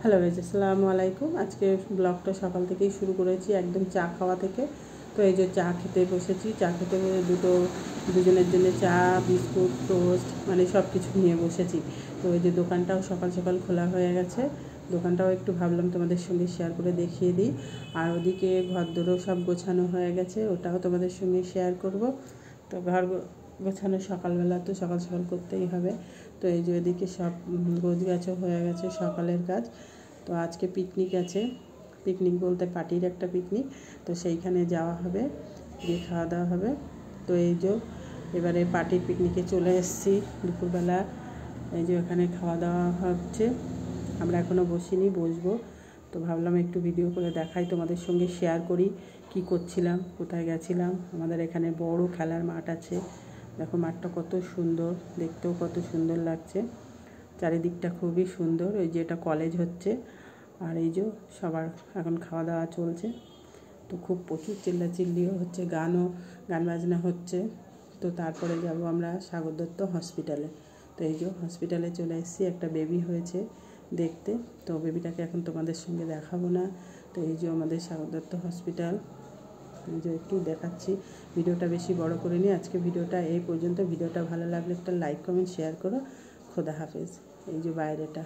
Hello guys, আসসালামু আলাইকুম। আজকে ব্লগটা সকাল থেকেই শুরু করেছি, একদম চা খাওয়া থেকে। তো এই যে চা খেতে বসেছি, চা খেতে দুজনের জন্য চা, বিস্কুট, টোস্ট মানে সব কিছু নিয়ে বসেছি। তো এই যে দোকানটাও সকাল সকাল খোলা হয়ে গেছে, দোকানটাও একটু ভাবলাম তোমাদের সঙ্গে শেয়ার করে দেখিয়ে দিই। আর ওদিকে ঘরদোরও সব গোছানো হয়ে গেছে, ওটাও তোমাদের সঙ্গে শেয়ার করব। তো ঘর গোছানো সকালবেলা তো সকাল সকাল করতেই হবে। তো এই যে এদিকে সব গোছগাছও হয়ে গেছে সকালের কাজ। তো আজকে পিকনিক আছে, পিকনিক বলতে পার্টির একটা পিকনিক। তো সেইখানে যাওয়া হবে, গিয়ে খাওয়া দাওয়া হবে। তো এই যে এবারে পার্টির পিকনিকে চলে এসেছি দুপুরবেলা। এই যে এখানে খাওয়া দাওয়া হচ্ছে, আমরা এখনও বসিনি, বসবো। তো ভাবলাম একটু ভিডিও করে দেখাই, তোমাদের সঙ্গে শেয়ার করি কি করছিলাম, কোথায় গেছিলাম। আমাদের এখানে বড় খেলার মাঠ আছে, দেখো মাঠটা কত সুন্দর, দেখতেও কত সুন্দর লাগছে, চারিদিকটা খুবই সুন্দর। ওই যে এটা কলেজ হচ্ছে, আর এই যে সবার এখন খাওয়া দাওয়া চলছে। তো খুব প্রচুর চিল্লাচিল্লিও হচ্ছে, গান বাজনা হচ্ছে। তো তারপরে যাব আমরা সাগর দত্ত হসপিটালে। তো এই যে হসপিটালে চলে এসেছি, একটা বেবি হয়েছে দেখতে। তো বেবিটাকে এখন তোমাদের সঙ্গে দেখাবো না। তো এই যে আমাদের সাগর দত্ত হসপিটাল, এই যে একটু দেখাচ্ছি। ভিডিওটা বেশি বড় করে নিই, আজকে ভিডিওটা এই পর্যন্ত। ভিডিওটা ভালো লাগলে একটা লাইক, কমেন্ট, শেয়ার করো। খোদা হাফেজ। এই যে বাইরেটা।